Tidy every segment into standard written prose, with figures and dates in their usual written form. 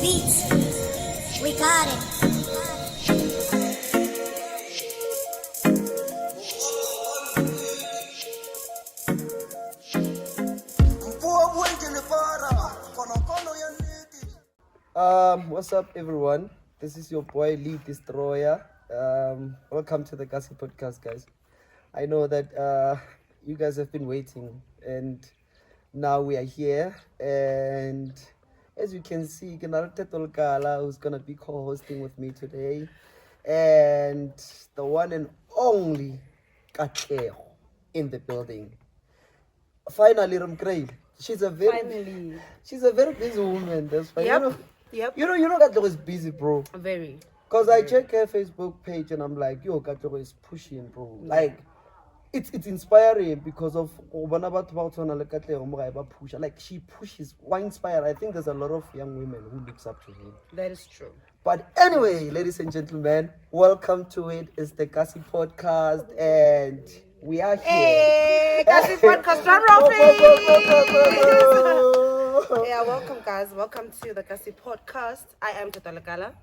Beats. We got it. What's up, everyone? This is your boy Lee Destroyer. Welcome to the Kasi Podcast, guys. I know that you guys have been waiting, and now we are here. And as you can see, Kenarate Tolkala, who's gonna be co-hosting with me today, and the one and only Katlego in the building. Finally, Rumkrail. She's a very busy woman. That's fine. Yep. You know Katlego is busy, bro. Very. Cause I check her Facebook page and I'm like, yo, Katlego is pushing, bro. Like, it's inspiring because of like she pushes. Why inspire? I think there's a lot of young women who looks up to her. That is true. But anyway, ladies and gentlemen, welcome to it. It's the Kasi Podcast, and we are here. Hey, Kasi Podcast, drum roll, Yeah, welcome guys. Welcome to the Kasi Podcast. I am Katlego.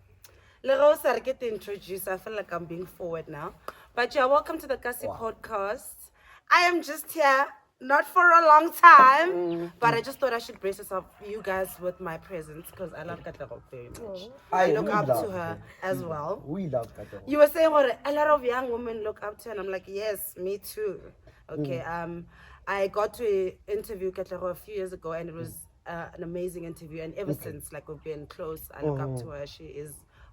Lerosa, I get introduced. I feel like I'm being forward now. But yeah, welcome to the Kasi Podcast. I am just here, not for a long time, but I just thought I should brace you guys with my presence because I love Katlego very much. I look up to her as well. We love Katlego. You were saying what a lot of young women look up to, and I'm like, yes, me too. Okay, I got to interview Katlego a few years ago, and it was an amazing interview. And ever since, like, we've been close. I look up to her. She is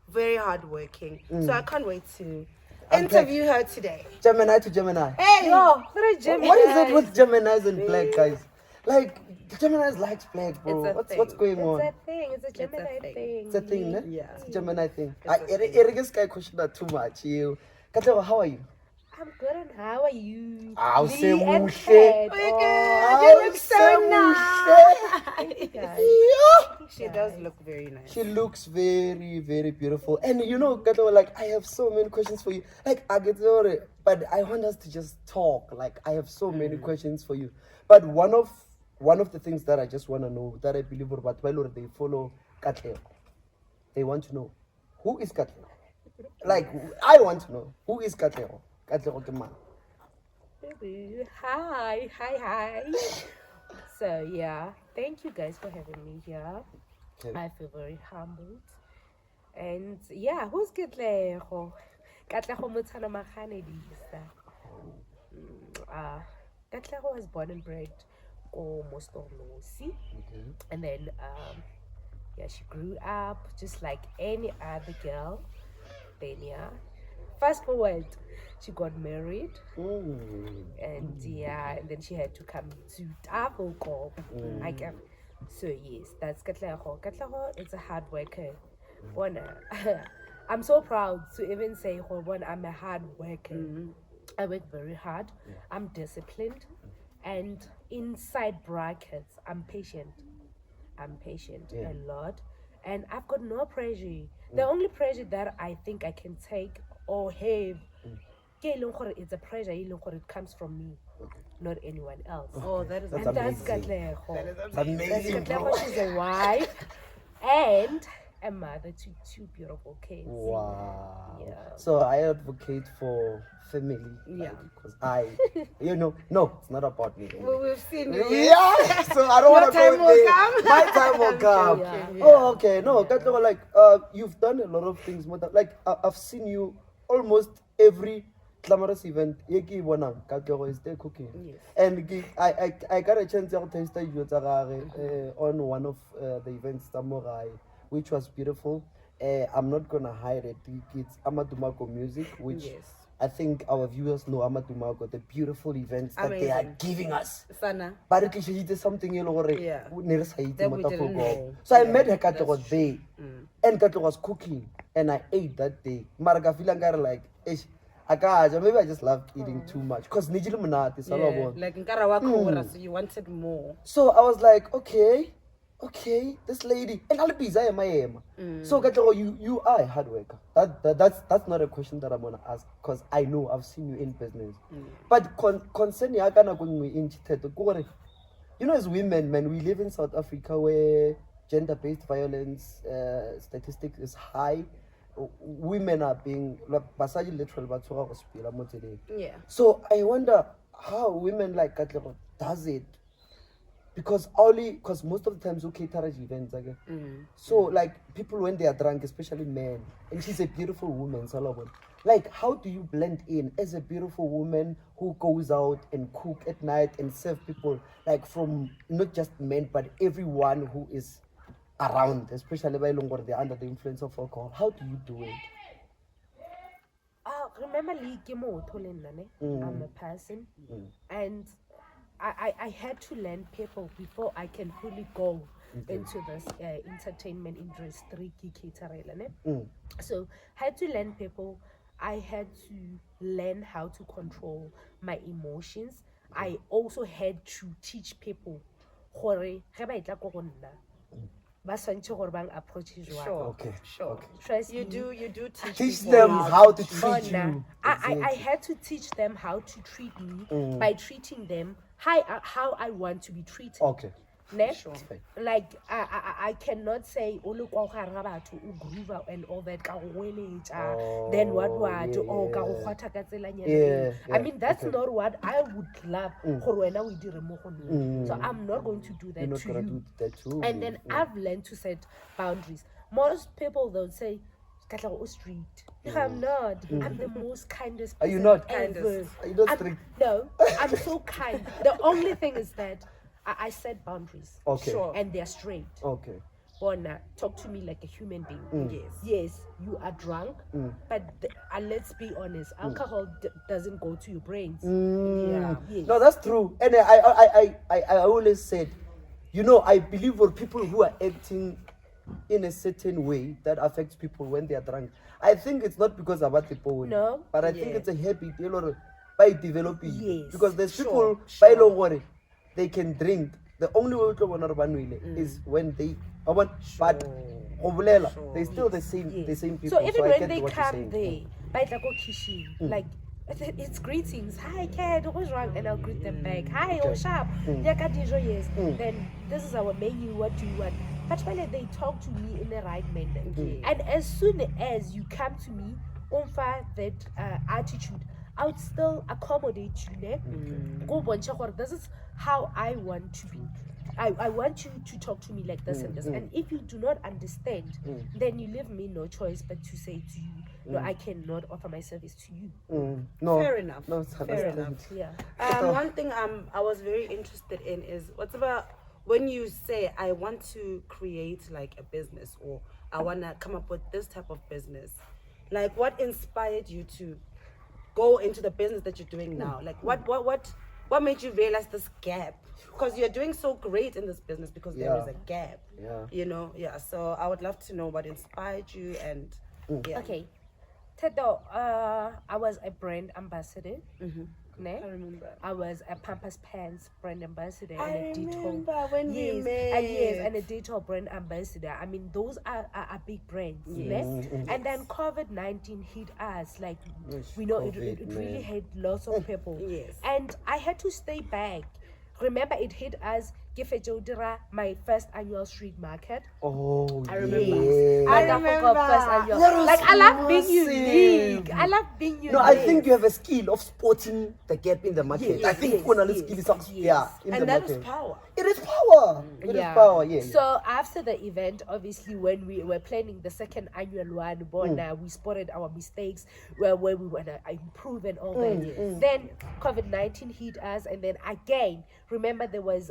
very hardworking, so I can't wait to interview her today. Gemini to Gemini. Hey, yo, Gemini. What is it with Geminis and black guys? Like, Geminis likes black, bro. What's going on? It's a thing. It's a Gemini thing. It's a thing, ne? Yeah. It's a Gemini thing. Eric guy question that too much. You, Katlego, how are you? I'm good, and how are you? I'll Lee say and mushe. Ted. You look so nice. Yeah. She does look very nice. She looks very, very beautiful. And you know, Katlego, like, I have so many questions for you. Like, I get sorry, but I want us to just talk. Like, I have so many questions for you. But one of the things that I just want to know, that I believe about they follow Katlego. They want to know, who is Katlego? Like, I want to know, who is Katlego? Katlego ke man. Hi. So yeah, thank you guys for having me here. Okay. I feel very humbled. And yeah, who's Katlego? Katlego Mutana Makane Lisa. Katlego was born and bred almost on Nosi. And then yeah, she grew up just like any other girl. Then yeah, fast forward, she got married, and yeah, and then she had to come to Tafoko. So yes, that's Katlego. Katlego is a hard worker. I'm so proud to even say, I'm a hard worker. I work very hard. I'm disciplined, and inside brackets, I'm patient. A lot, and I've got no pressure. The only pressure that I think I can take or have, it's a pressure. It comes from me, not anyone else. Oh, that is And amazing. that's Katlego. It's amazing, bro. She's a wife and a mother to two beautiful kids. Wow. Yeah. So I advocate for family. Yeah. Because no, it's not about me. Well, we've seen you. Yeah. So I don't want to time go will there. come. My time will come. joking. Oh, okay. No, Katlego, like, you've done a lot of things. Like, I've seen you almost every glamorous event. Katlego is there cooking. Yes. And I got a chance to taste on one of the events, Samurai, which was beautiful. I'm not gonna hide it. It's Amadumago music, which I think our viewers know Amadumago, the beautiful events that they are Amazing. giving us. Sana. But it is something you know. Yeah. That we didn't know. So I met her, Katlego was there, and Katlego was cooking, and I ate that day. Marga filangara like, maybe I just love eating too much because nijil munati salabo. Like nkara wako so you wanted more. So I was like, okay, this lady, and I'll be Zayama. So Katlego, you are a hard worker. That's not a question that I'm gonna ask because I know I've seen you in business. But concerning you know, as women, man, we live in South Africa where gender-based violence statistics is high. Women are being like basadi literal ba tshwara go sepela mo tseleng. Yeah. So I wonder how women like Katlego does it, because most of the times we cater events again. So like people when they are drunk, especially men, and she's a beautiful woman, Solomon. Like, how do you blend in as a beautiful woman who goes out and cook at night and serve people, like from not just men but everyone who is around, especially by longer they're under the influence of alcohol? How do you do it? Remember I'm a person, and I had to learn people before I can fully go into this entertainment industry. So I had to learn people. I had to learn how to control my emotions. I also had to teach people approach Sure. Okay. Sure. Okay. Trust You me. do teach Teach people them how to treat Bona, you. I had to teach them how to treat me by treating them how I want to be treated. Okay. Ne? Sure. Like I cannot say groove and all that then what Yeah, I mean that's okay. not what I would love so I'm not going to do that You're not to gonna you. do that too. And then I've learned to set boundaries. Most people they'll say Katlego street. I'm not. I'm the most kindest Are you person not? ever. Are you not I'm- strict? No, I'm so kind. The only thing is that I set boundaries. Okay. Sure. And they're straight. Okay. Bona, talk to me like a human being. Yes. Yes, you are drunk, but let's be honest, alcohol doesn't go to your brains. Yeah. Yes. No, that's true. And I always said, you know, I believe for people who are acting in a certain way that affects people when they are drunk. I think it's not because about the power. No. But I think it's a habit, you know, by developing. Yes. Because there's Sure, people by long worry, they can drink. The only way to is when they but they still the same people. So even I when get they what you're come saying. there, by the go kitchen, like it's greetings. Hi, Kat, what's wrong? And I'll greet them back. Hi, oh sharp. Yes. Then this is our menu. What do you want? But when they talk to me in the right manner, and as soon as you come to me, offer that attitude, I would still accommodate you. Go this is how I want to be. I want you to talk to me like this and this. And if you do not understand, then you leave me no choice but to say to you, no, I cannot offer my service to you. No. Fair enough. No, it's Fair understand. enough. Yeah. One thing I was very interested in is what's about when you say I want to create like a business or I want to come up with this type of business. Like what inspired you to go into the business that you're doing now? Like what made you realize this gap? Because you're doing so great in this business because there is a gap. Yeah. You know, yeah. So I would love to know what inspired you and yeah. Okay. Tedo, I was a brand ambassador. Ne? I remember. I was a Pampers Pants brand ambassador I and a remember Ditto. when we yes, met. and a Ditto brand ambassador. I mean, those are big brands. Yes. Ne? And then COVID-19 hit us. Like, we know it really hit lots of people. Yes. And I had to stay back. Remember, it hit us. My first annual street market. Oh, I remember. yeah. I Like, remember. That was like I love being massive. unique. I love being unique. No, I think you have a skill of spotting the gap in the market. Yes, I think yes, Kunal yes, skill is yes. yeah, in And the that market. is power. It is power. It is power, yeah. So after the event, obviously, when we were planning the second annual one, we spotted our mistakes, where we want to improve and all that. Then COVID-19 hit us, and then again, remember there was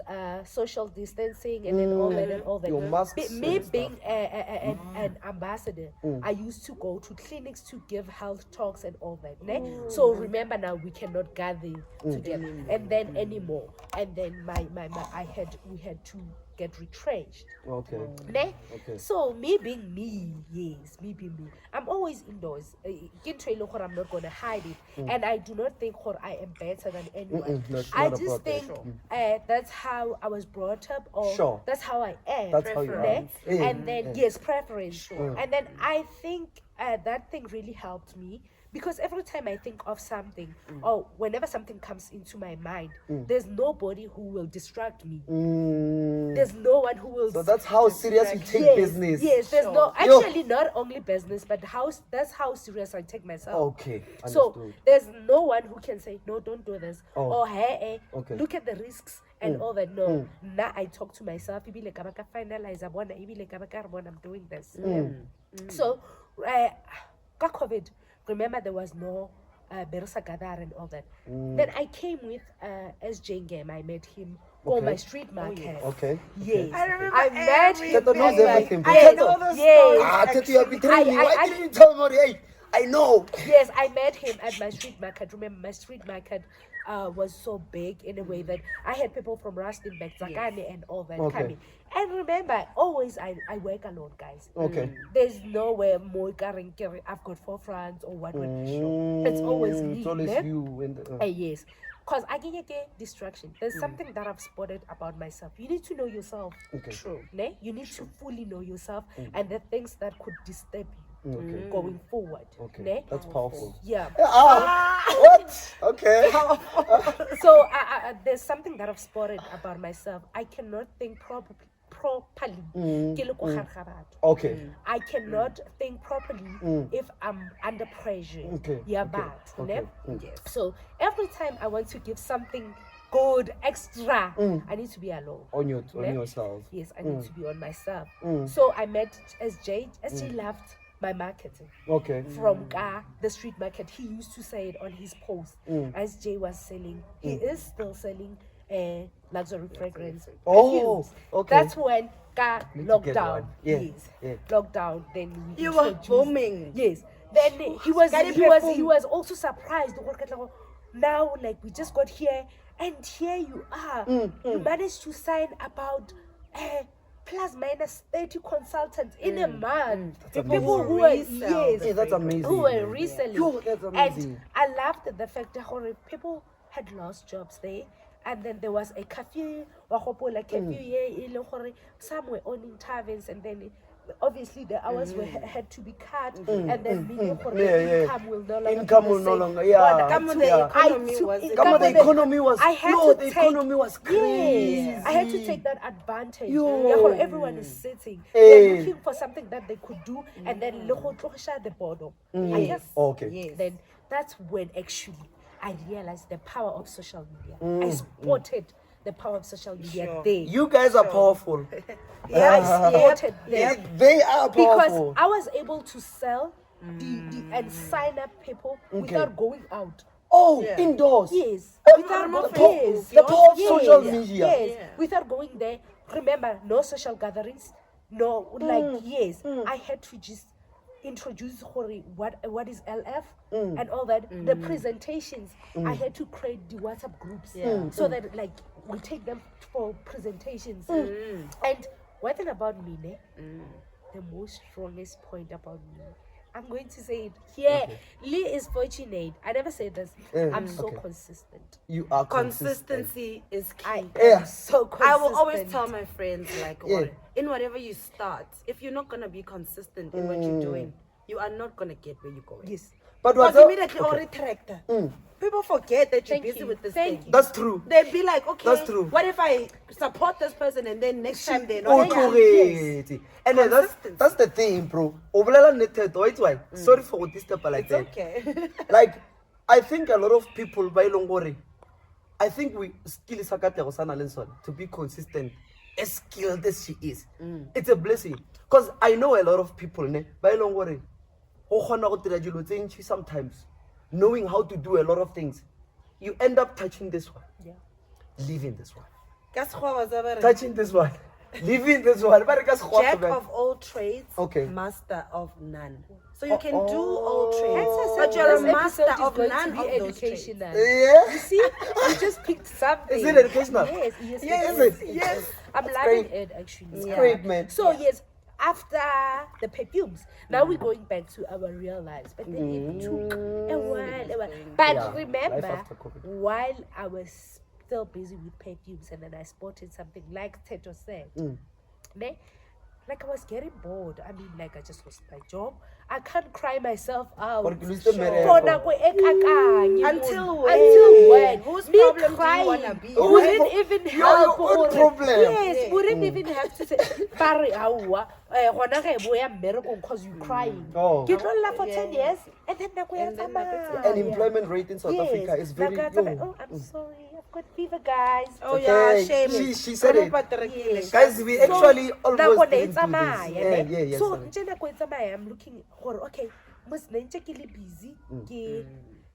social distancing and then all that and all that. Your masks Me and being an ambassador, I used to go to clinics to give health talks and all that. Ne? So remember now we cannot gather together and then anymore. And then we had to get retrenched. Okay. Ne? Okay. So me being me, me being me. I'm always indoors. I'm not gonna hide it. And I do not think I am better than anyone. No, it's I not just about that. think that's how I was brought up, or Sure. that's how I am. That's how you are. Ne? Yeah. And then yes, preference. And then I think that thing really helped me because every time I think of something, or whenever something comes into my mind, there's nobody who will distract me. There's no one who will. So that's how serious you take Yes, business. Yes, there's no Yo. actually not only business, but that's how serious I take myself. Okay, So understood. there's no one who can say no, don't do this, or hey, Okay. look at the risks and all that. No, now I talk to myself. Ibile ka ba ka finalize abona, ibile ka ba ka re bona I'm doing this. So, ka COVID, remember there was no Bersa Gadar and all that. Then I came with SJ Game. I met him on my street market. Okay. Yes. I remember I met him. Teto knows everything. I Teto. know the Yes. stories. Teto, you have been telling me. Why I- didn't you tell me? Hey, I know. Yes, I met him at my street market. Remember, my street market was so big in a way that I had people from Rustenburg, Zakane, and all that coming. And remember, always I work alone, guys. Okay. There's nowhere more carrying. I've got 4 friends or what. It's always me. It's always ne? you. And, Yes. Because I get distraction. There's something that I've spotted about myself. You need to know yourself. Okay. True. Ne? You need to fully know yourself and the things that could disturb you going forward. Okay. Ne? That's powerful. Yeah. What? Okay. So there's something that I've spotted about myself. I cannot think properly. Ke le ko gare ga batho. Okay. I cannot think properly if I'm under pressure. Okay, Yeah, okay, bad. okay, ne? So every time I want to give something good, extra, I need to be alone. On ne? yourself. Yes, I need to be on myself. So I met SJ. SJ loved my marketing. Okay. From the street market. He used to say it on his post. SJ was selling. He is still selling luxury fragrance. Oh, perfumes. okay. That's when Need to get lockdown. one. Yeah, Yes. yeah. Lockdown. Then we You were introduced- booming. Yes. Then he was Got it he was perfume. he was also surprised. Now, like we just got here, and here you are. You managed to sign about plus minus 30 consultants in a month. People amazing. who were Resell yes, Hey, that's amazing. who were reselling. Yo, that's amazing. And I loved the fact that people had lost jobs there. And then there was a curfew, somewhere owning taverns, and then obviously the hours had to be cut, and then meaning Yeah. income will no longer Income be will the no same. longer, yeah. But Come on, Yeah. the economy was I Come on, the Come on, economy was. I had Yo, to the take- economy was crazy. Yes, I had to take that advantage. Yo. Yeah, how everyone is sitting. Hey. They're looking for something that they could do, and then the bottom. I guess. Okay. Yes. Then that's when actually I realized the power of social media. I spotted the power of social media Sure. there. You guys are powerful. I spotted there. They are Because powerful. I was able to sell and sign up people without going out. Oh, Yeah. indoors. Yes. Without Remote The going power, yes. the power of Yes. social media. Yes. Yeah. Without going there. Remember, no social gatherings. No, yes. I had to just introduce what is LF and all that. The presentations, I had to create the WhatsApp groups so that we take them for presentations. And one thing about me, the most strongest point about me, I'm going to say it here. Lee is fortunate. I never say this. I'm so okay. consistent. You are consistent. Consistency is key. I am Yeah. so consistent. I will always tell my friends, like, Yeah. in whatever you start, if you're not going to be consistent in what you're doing, you are not going to get where you're going. Yes. But Because what's up? immediately, Okay. or retract. People forget that you're Thank busy you. with this Thank thing. you. That's true. They'd be like, okay, That's true. what if I support this person and then next time they're Oh, not here? correct. And then Consistency. that's the thing, bro. O bolela nnete, though, it's why. Sorry for this step like It's that. okay. Like, I think a lot of people by Longore, I think we skill is to be consistent, as skilled as she is. It's a blessing. Because I know a lot of people by Longore, sometimes knowing how to do a lot of things. You end up touching this one, Yeah. leaving this one, Ka sekgowa wa tseba re- touching this one, leaving this one. But it's Jack of all trades, Okay. master of none. So you can do all oh. trades, That's but you're a This master episode is of going none to of be those trades. educational. Yeah. You see, you just picked something. Is it educational? Yes, yes, Yes, it is. yes. I'm That's loving great. it actually. Yeah. Great, man. So yes, after the perfumes, now we're going back to our real lives. But then it took a while. But Yeah, life remember, after COVID. while I was still busy with perfumes, and then I spotted something like Teto said. Ne? like I was getting bored. I mean, like I just lost my job. I can't cry myself out. Or you still marry For her? nako e kakanye, Until mon. Until when? Whose Me problem do you crying wanna be? wouldn't even help. your own gore- problem. Yes, wouldn't even have to say, "Pare aua, gona ge boya mmereko because you crying." Oh. Ke tlolla for 10 years and then nako ya And then nako e tsamaya. Unemployment rate in South Africa is very Nako ya tsamaya. low. Oh, I'm sorry. I've got fever, guys. Oh Okay, yeah, shame. she said it. Yes. Guys, we actually nako almost ne e didn't do tsamaya, this. ne? Yeah, So sorry. nje nako e tsamaya, I'm looking gore okay, mos ne ntse ke le busy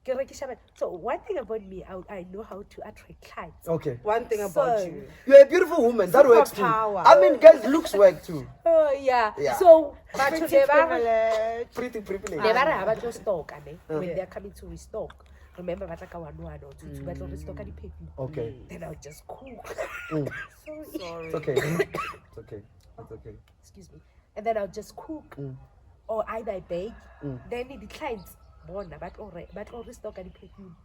ke rekisha batho. So one thing about me, I know how to attract clients. Okay. One thing about So- you. You're a beautiful woman. That works too. Superpower. I mean, guys, looks work too. Oh yeah. Yeah. So batho Pretty ne ba privilege. Pretty privileged. ne ba re ha ba tlo stock when they're coming to restock. Remember batla ka 1 or 2 ba tlo restock di perfume. Okay. Then I'll just cook. Mm. Sorry. Sorry. It's okay. It's okay. It's okay. Excuse me. And then I'll just cook or either I bake. Then the clients bona but all restock and perfume.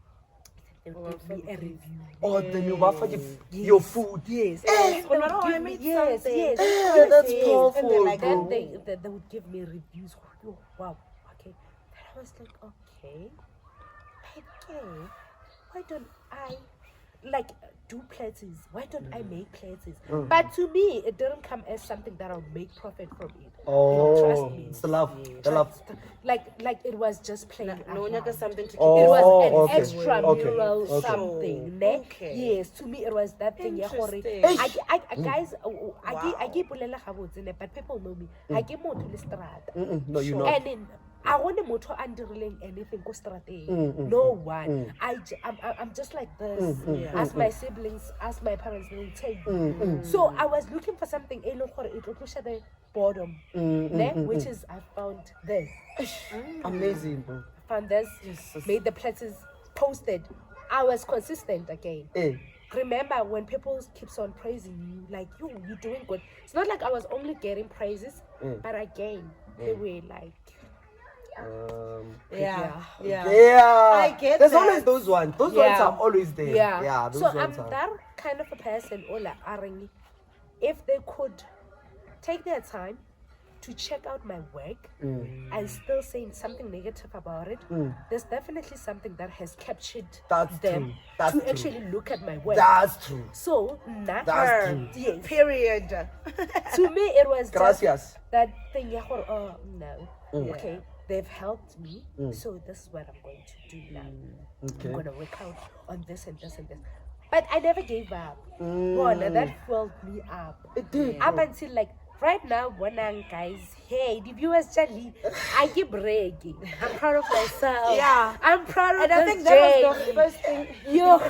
They will give me a review. Oh, then you offer your food. Yes. Yes. They would Oh, I give made me, yes, something. yes. Yeah, that's yes. powerful, And they're like, bro. Then they would give me reviews. Oh, wow. Okay. Then I was like, okay. Why don't I like do platters? Why don't I make platters? But to me, it didn't come as something that I'll make profit from it. Oh, Trust me. it's the love. The love. Like it was just plain. No one has something to keep Oh, It was an okay. extramural Okay. something. Ne? Okay. Yes, to me it was that thing. Interesting. Guys, I keep but people know me. I get more to the strata. No, you're not. And then I want the motor underling anything go straight. No one. I'm just like this. As my siblings, as my parents will tell you. So I was looking for something it will push at the bottom. Which is I found this. Amazing, bro. Found this, made the platters, posted. I was consistent again. Hey. Remember when people keeps on praising you, like you're doing good. It's not like I was only getting praises, but again, they were like, Yeah. Yeah. I get There's that. always those ones. Those ones are always there. yeah. Those So I'm ones are. that kind of a person, Ola Arangi. If they could take their time to check out my work and still saying something negative about it, there's definitely something that has captured That's them true. That's to true. actually look at my work. That's true. So, That's true. yes. Period. To me, it was just Gracias. that thing. Oh, no. Okay, they've helped me, so this is what I'm going to do now. Okay. I'm going to work out on this and this and this. But I never gave up. Well, that filled me up. It did. Up until like right now, guys, hey, the viewers, Charlie, I keep bragging. I'm proud of myself. Yeah. I'm proud of And I this think that was the journey. first thing. Yo.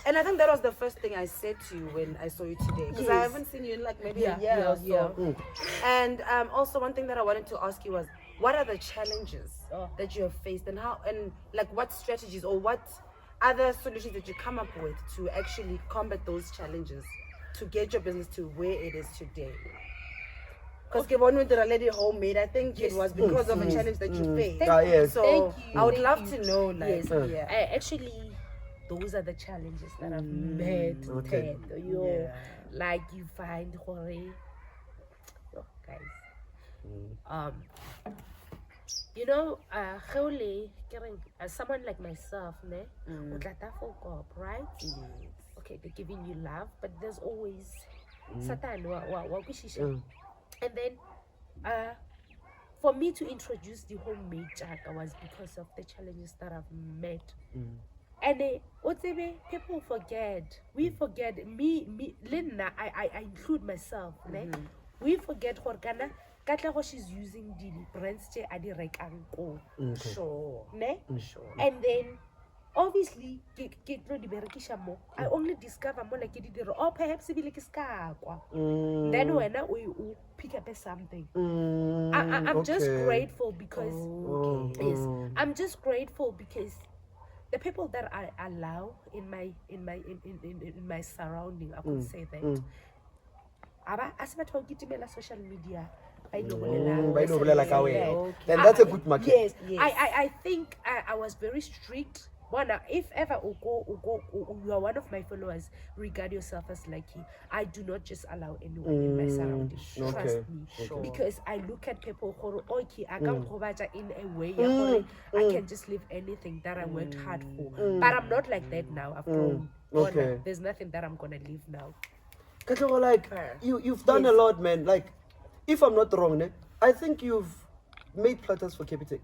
And I think that was the first thing I said to you when I saw you today. Because I haven't seen you in like maybe a year or so. And also one thing that I wanted to ask you was, what are the challenges that you have faced and how, and like what strategies or what other solutions that you come up with to actually combat those challenges to get your business to where it is today? Because when we did a lady homemade, I think it was because of a challenge that you faced. Yes. So Thank you. I would Thank love you. to know, like, Yes. yeah. Actually, those are the challenges that I've met. Okay. Yo, like you find Jorge, guys. You know, someone like myself, ne, right? Okay, they're giving you love, but there's always Satan. And then, for me to introduce the homemade jack was because of the challenges that I've met. And people forget. We forget. Me, Linda, I include myself. Ne? We forget Horgana. Katlego, she's using the brands che adi rekanko. Sure. Ne? Sure. And then obviously I only discover more like it or perhaps it like then when we pick up something. I'm just grateful because yes, I'm just grateful because the people that I allow in my surrounding, I could say that. As I talk social media, Then that's a good market. Yes. I think I was very strict Bona, if ever you are one of my followers, regard yourself as lucky. I do not just allow anyone in my surroundings. Trust okay, me. okay. Because I look at people who okay, I can in a way I can just live anything that I worked hard for. But I'm not like that now. I've grown. Bona, Okay. there's nothing that I'm gonna live now. Katlego, like you've done a lot, man. Like, if I'm not wrong, ne, I think you've made platters for Capitec.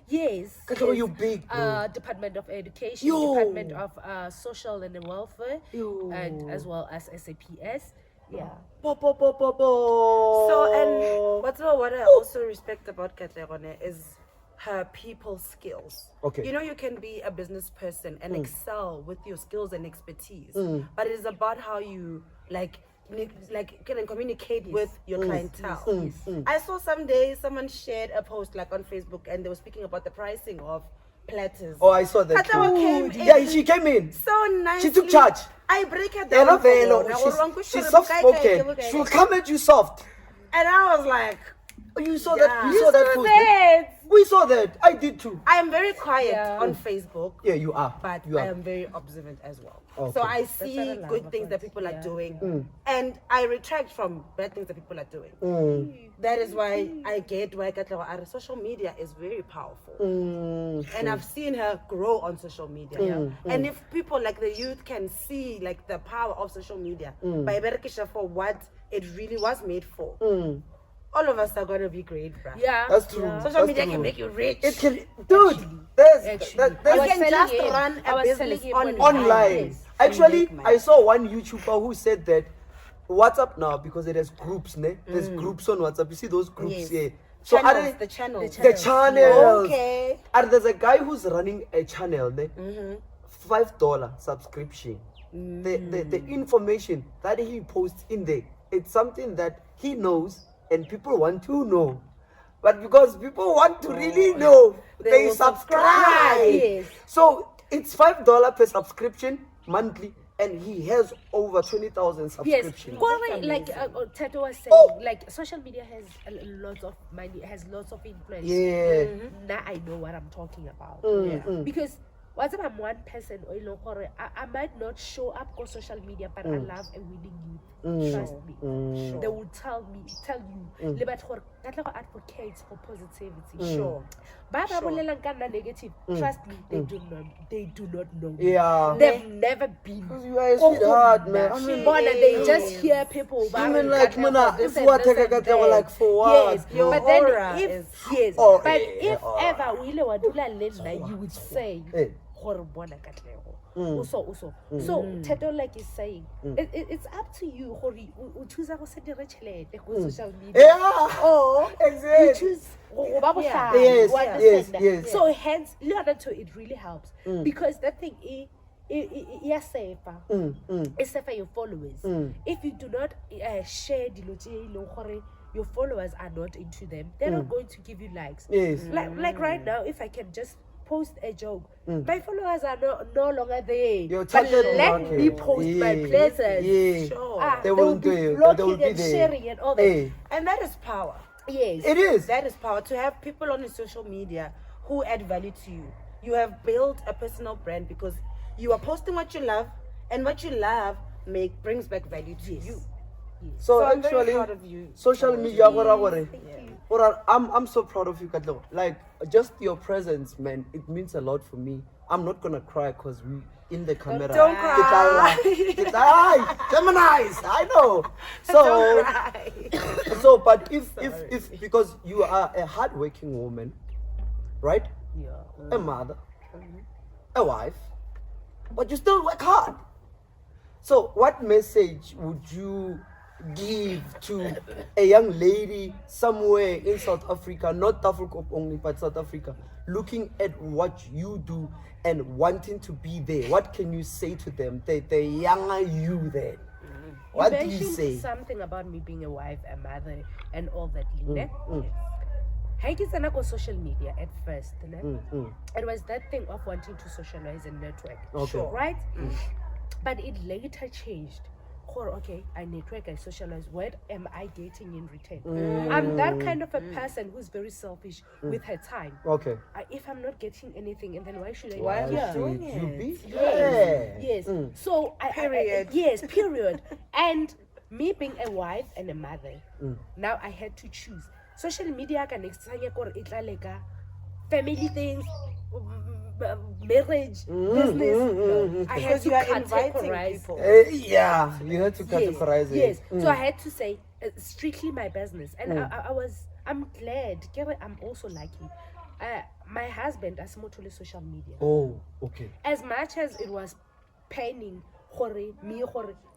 Yes. Katlego, you big, bro. Department of Education, Yo. Department of Social and Welfare, Yo. and as well as SAPS. Yeah. So, and what I also respect about Katlego is her people skills. Okay. You know, you can be a business person and excel with your skills and expertise, but it is about how you can communicate with your clientele. I saw someday someone shared a post like on Facebook, and they were speaking about the pricing of platters. Oh, I saw that. Katlego too. came Yeah, in she came in. so nice. She took charge. I break her Hello, down. for Velo. her. She's soft-spoken. She'll come at you soft. And I was like, Oh, you saw that? Yeah. You saw that post? ne? We saw that. I did too. I am very quiet Yeah. on Facebook, Yeah, you are. but You I are. am very observant as well. Okay. So I what see I love good things about that people are yeah. doing, and I retract from bad things that people are doing. That is why I get why Katlego are social media is very powerful. And I've seen her grow on social media. And if people like the youth can see like the power of social media by berekisha for what it really was made for, all of us are gonna be great, bruh. Yeah. That's true. Yeah. Social That's media true. can make you rich. It can, dude. There's Actually. that. I There's was can telling just him- run I a was business telling him online. online. Yes. Actually, make money. I saw one YouTuber who said that WhatsApp now, because it has groups, ne? There's groups on WhatsApp. You see those groups Yes. here. So Channels, are the channels. the channels. Okay. And there's a guy who's running a channel, ne? $5 subscription. The information that he posts in there, it's something that he knows and people want to know. But because people want to really know, they will subscribe. Yes. So it's $5 per subscription monthly, and he has over 20,000 Yes, subscriptions. Kwame, like Tato was saying, like social media has a lot of money, has lots of influence. Yeah. Now I know what I'm talking about. Because what's if I'm one person or you know, I might not show up on social media, but I love a winning youth. Trust me. They will tell you, Libat gore Katlego advocates for positivity. Sure. Ba bolelang ka nna negative. Trust me, they do not know. Me. Yeah. They've never been. You are a sweetheart, man. I mean, Bona, they just hear people. I mean, like, Mona, if what take a Katlego, like, for what? Yes, Your but then aura if is- yes, Oh, but yeah, if ever we le wa dula le nna, you would say, Eh. gore bona Katlego. So Teto, like is saying, it's up to you. Gore o choose go se dire tšhelete go social media. Yeah. Or You Exactly. choose go ba bohlale, Yes, you understand yes, that? yes. So hence, learn to it really helps because that thing is safer. It's safer your followers. If you do not share the your followers are not into them, they're not going to give you likes. Yes. Like right now, if I can just post a joke, my followers are no longer there. Your But target let market. me post my Yeah. places. Yeah. sure. They will won't be do it. They blocking will be and there. sharing and all that. Hey. And that is power. Yes. It is. That is power. To have people on your social media who add value to you. You have built a personal brand because you are posting what you love, and what you love brings back value to you. So I'm very actually, proud of you. social media, gore. Thank you. I'm so proud of you, Katlego. Like, just your presence, man, it means a lot for me. I'm not gonna cry because we in the camera. Don't cry. Gemini's, I know. So, but if because you are a hardworking woman, right? Yeah. A mother, a wife, but you still work hard. So, what message would you give to a young lady somewhere in South Africa, not Africa only, but South Africa, looking at what you do and wanting to be there? What can you say to them, the younger you there? What do you mentioned say? something about me being a wife, a mother, and all that. I didn't go social media at first. It was that thing of wanting to socialize and network. Okay. Right? But it later changed. okay, I network, I socialize. What am I getting in return? I'm that kind of a person who's very selfish with her time. Okay. If I'm not getting anything, and then why should I? Why are you Yeah. doing You it? be? Yes. So Period. yes. Period. And me being a wife and a mother, now I had to choose. Social media can explain family things, marriage, business. No, I had Because to you are inviting categorize. people. Yeah, you had to categorize it. Yes. So I had to say strictly my business, and I'm glad. I'm also lucky. My husband has motole social media. Oh, okay. As much as it was paining,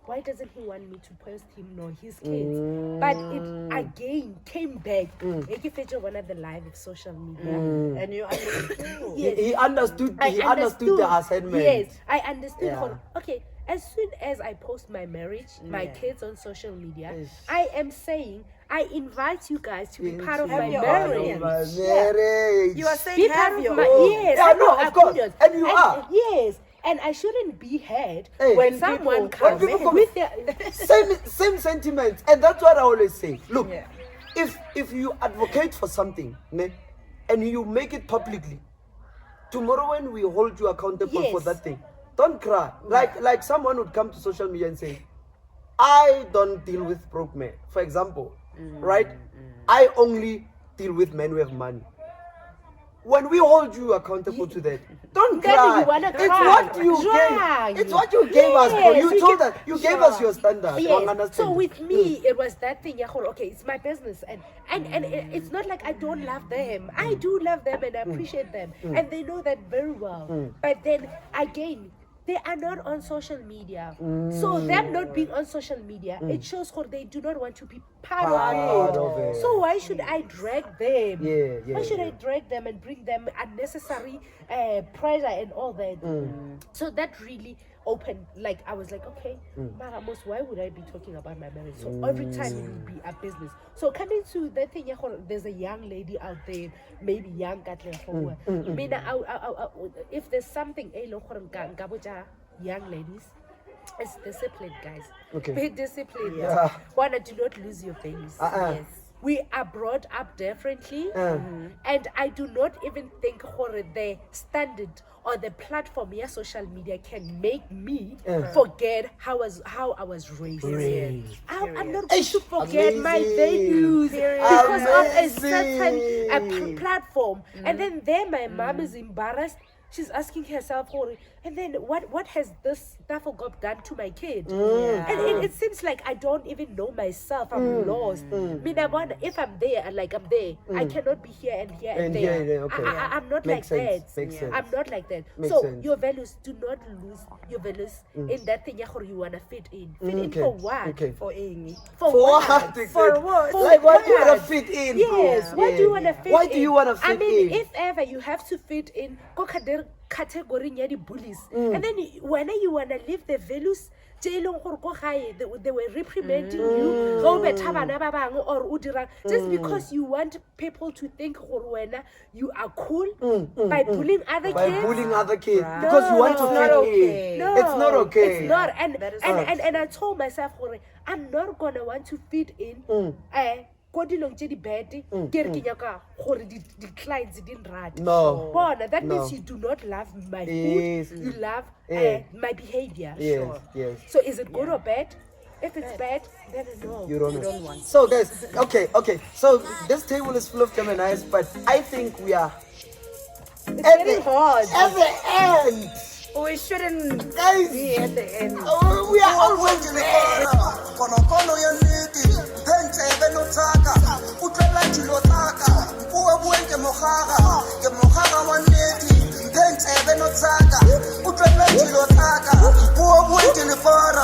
why doesn't he want me to post him nor his kids? But it again came back. Eke fetch one of the live of social media. And you understood. He understood. I He understood the assignment. Yes, I understood. Yeah. Okay, as soon as I post my marriage, my kids on social media, Yes. I am saying I invite you guys to be part of Have my your marriage. My marriage. You are saying Be have part of your my own. yes. Yeah, I know, no, of course. opinions. And you are. Yes. And I shouldn't be heard Hey, when when someone people- when comes people come- with their same sentiments, and that's what I always say. Look, Yeah. if you advocate for something, ne, and you make it publicly, tomorrow when we hold you accountable for Yes. that thing, don't cry. Like someone would come to social media and say, I don't deal with broke men, for example, right? I only deal with men who have money. When we hold you accountable to that, don't Then cry. you wanna It's cry. what you Cry. gave. It's what you gave us, bro. Yes, You told give- us. You gave us your standard. Yes. Don't understand. So with me, it was that thing. Okay, it's my business, and it's not like I don't love them. I do love them and I appreciate them, and they know that very well. But then again, they are not on social media. So them not being on social media, it shows how they do not want to be part Part of of it. it. So why should I drag them? Yeah, Why should I yeah. drag them and bring them unnecessary pressure and all that? So that really opened, like I was like, okay, Maramos, why would I be talking about my marriage? So every time it would be a business. So coming to that thing, there's a young lady out there, maybe young Katlego. If there's something young ladies, it's discipline, guys. Okay. Be disciplined. Yeah. One, do not lose your values. Yes. We are brought up differently, and I do not even think the standard or the platform here social media can make me forget how I was raised. I'm not going to forget my Amazing. values because of a certain Amazing. platform. And then my mom is embarrassed. She's asking herself, and then what has this stuff done to my kid? And it seems like I don't even know myself. I'm lost. If I'm there, I'm there. I cannot be here and here and And there. here, okay. I'm not Makes like sense, that. makes sense. I'm not like that. Makes So sense. your values, do not lose your values in that thing you wanna fit in. Fit in Okay, for what? okay. For Amy. For For what? what? For what? For Like, why do you what? want to fit in? Yes. bro? Why do you want to fit in? Why do you want to I fit mean, in? if ever you have to fit in, go category the bullies, and then when you wanna live the values. They were reprimanding you just because you want people to think you are cool by bullying other By kids. bullying other kids because you want to No. fit Not in. okay. No, It's not okay. It's not. And That is and I told myself, I'm not gonna want to fit in. Ko dilong tse di bad, ke re ke nyaka gore di clients didn't rate. No. Bona, that No. means you do not love my Yes. food, you love my behavior. Yes, yes. So is it good or bad? If it's bad, then no. You don't know. don't want. So guys, okay. So this table is full of Geminis, but I think we are It's getting hard. at the end. We shouldn't Guys, be at the end. we are almost to the end. konokono ya niti pente benotaka utlela jilotaka uwe buenge mohaga wa niti pente benotaka utlela jilotaka uwe buenge lefara